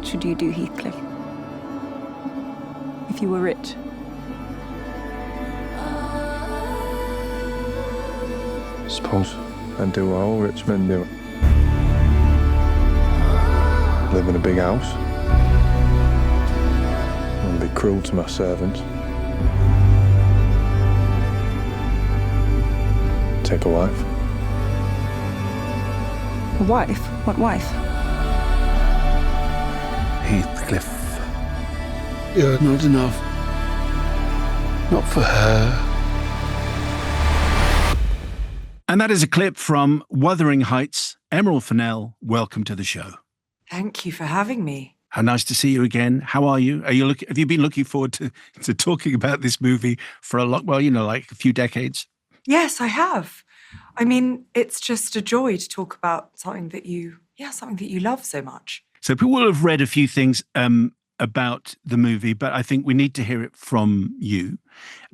What should you do, Heathcliff? If you were rich? I suppose I'd do what all rich men do. Live in a big house. And be cruel to my servants. Take a wife. A wife? What wife? Heathcliff, you're not enough. Not for her. And that is a clip from Wuthering Heights. Emerald Fennell, welcome to the show. Thank you for having me. How nice to see you again. How are you? Have you been looking forward to talking about this movie for like a few decades? Yes, I have. I mean, it's just a joy to talk about something that you love so much. So people will have read a few things about the movie, but I think we need to hear it from you.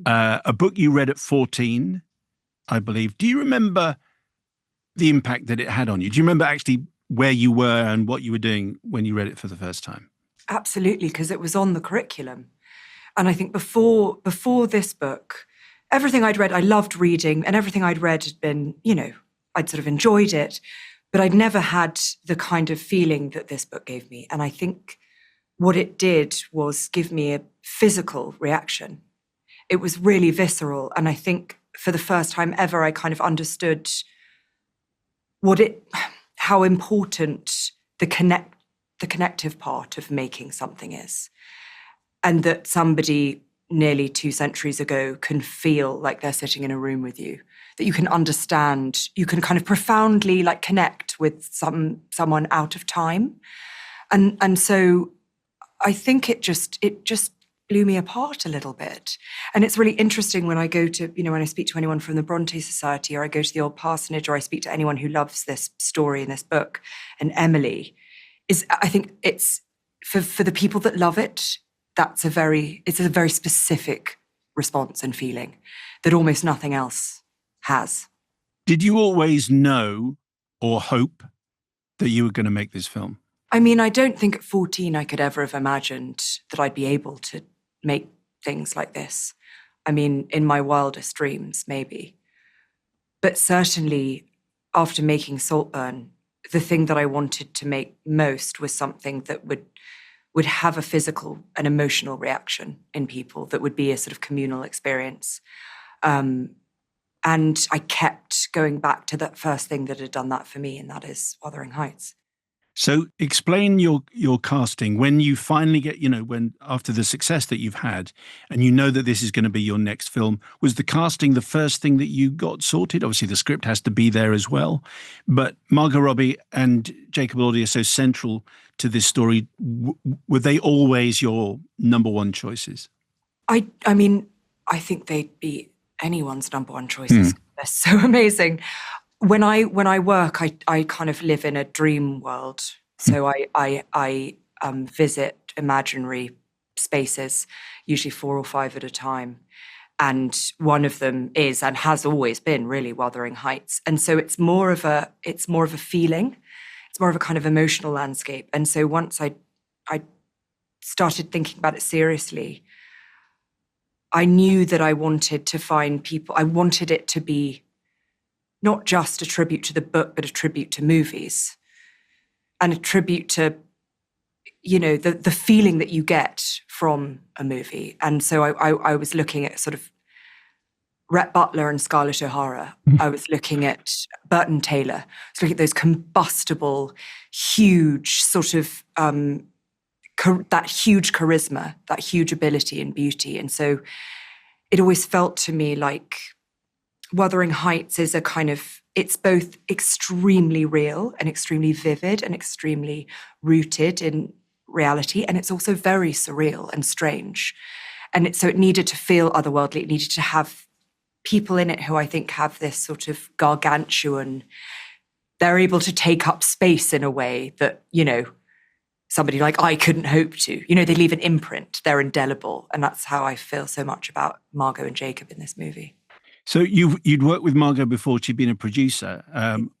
A book you read at 14, I believe. Do you remember the impact that it had on you? Do you remember actually where you were and what you were doing when you read it for the first time? Absolutely, because it was on the curriculum. And I think before this book, everything I'd read, I loved reading, and everything I'd read had been, I'd sort of enjoyed it, but I'd never had the kind of feeling that this book gave me. And I think what it did was give me a physical reaction. It was really visceral. And I think for the first time ever, I kind of understood how important the connective part of making something is. And that somebody nearly 2 centuries ago can feel like they're sitting in a room with you, that you can understand, you can kind of profoundly connect with someone out of time. And so I think it just blew me apart a little bit. And it's really interesting when I go to, when I speak to anyone from the Bronte Society, or I go to the Old Parsonage, or I speak to anyone who loves this story and this book, and Emily, I think it's, for the people that love it, it's a very specific response and feeling that almost nothing else has. Did you always know or hope that you were going to make this film? I mean, I don't think at 14 I could ever have imagined that I'd be able to make things like this. I mean, in my wildest dreams, maybe. But certainly after making Saltburn, the thing that I wanted to make most was something that would have a physical and emotional reaction in people, that would be a sort of communal experience. And I kept going back to that first thing that had done that for me, and that is Wuthering Heights. So explain your casting. When you finally get, when after the success that you've had, and you know that this is going to be your next film, was the casting the first thing that you got sorted? Obviously, the script has to be there as well. But Margot Robbie and Jacob Elordi are so central to this story. Were they always your number one choices? I mean, I think they'd be anyone's number one choices. They're so amazing. When I work, I kind of live in a dream world. So I visit imaginary spaces, usually 4 or 5 at a time. And one of them is, and has always been, really Wuthering Heights. And so it's more of a feeling. It's more of a kind of emotional landscape. And so once I started thinking about it seriously, I knew that I wanted to find people. I wanted it to be not just a tribute to the book, but a tribute to movies, and a tribute to, the feeling that you get from a movie. And so I was looking at sort of Rhett Butler and Scarlett O'Hara. I was looking at Burton Taylor. I was looking at those combustible, huge sort of, that huge charisma, that huge ability and beauty. And so it always felt to me like Wuthering Heights is a kind of, it's both extremely real and extremely vivid and extremely rooted in reality. And it's also very surreal and strange. And so it needed to feel otherworldly. It needed to have people in it who I think have this sort of gargantuan, they're able to take up space in a way that, somebody like I couldn't hope to. They leave an imprint, they're indelible. And that's how I feel so much about Margot and Jacob in this movie. So you'd worked with Margot before. She'd been a producer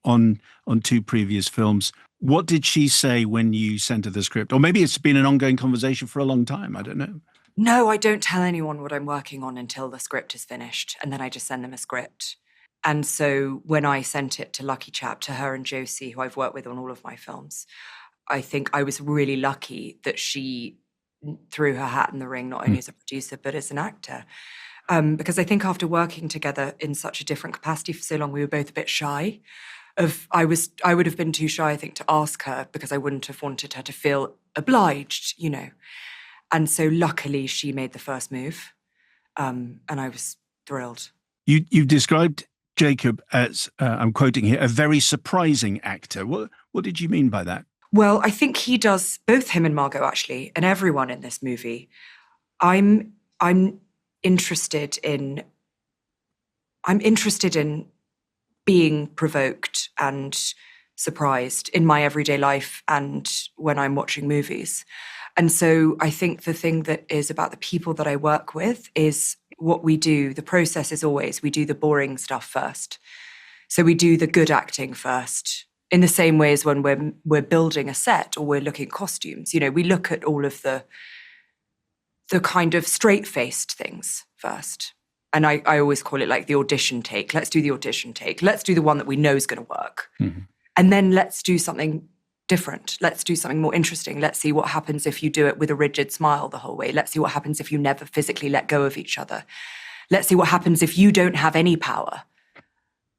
on 2 previous films. What did she say when you sent her the script? Or maybe it's been an ongoing conversation for a long time. I don't know. No, I don't tell anyone what I'm working on until the script is finished. And then I just send them a script. And so when I sent it to Lucky Chap, to her and Josie, who I've worked with on all of my films, I think I was really lucky that she threw her hat in the ring, not only as a producer, but as an actor. Because I think after working together in such a different capacity for so long, we were both a bit shy. I would have been too shy, I think, to ask her because I wouldn't have wanted her to feel obliged, you know. And so luckily she made the first move, and I was thrilled. You've described Jacob as, I'm quoting here, a very surprising actor. What did you mean by that? Well, I think he does, both him and Margot actually, and everyone in this movie. I'm interested in being provoked and surprised in my everyday life and when I'm watching movies. And so I think the thing that is about the people that I work with is what we do. The process is always, we do the boring stuff first. So we do the good acting first, in the same way as when we're building a set or we're looking at costumes. You know, we look at all of the kind of straight-faced things first. And I always call it like the audition take. Let's do the audition take. Let's do the one that we know is going to work. Mm-hmm. And then let's do something different. Let's do something more interesting. Let's see what happens if you do it with a rigid smile the whole way. Let's see what happens if you never physically let go of each other. Let's see what happens if you don't have any power.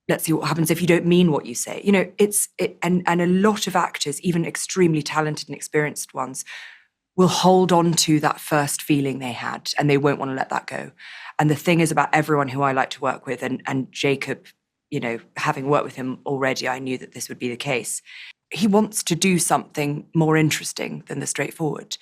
Let's see what happens if you don't mean what you say. You know, and a lot of actors, even extremely talented and experienced ones, will hold on to that first feeling they had and they won't want to let that go. And the thing is about everyone who I like to work with, and Jacob, you know, having worked with him already, I knew that this would be the case. He wants to do something more interesting than the straightforward.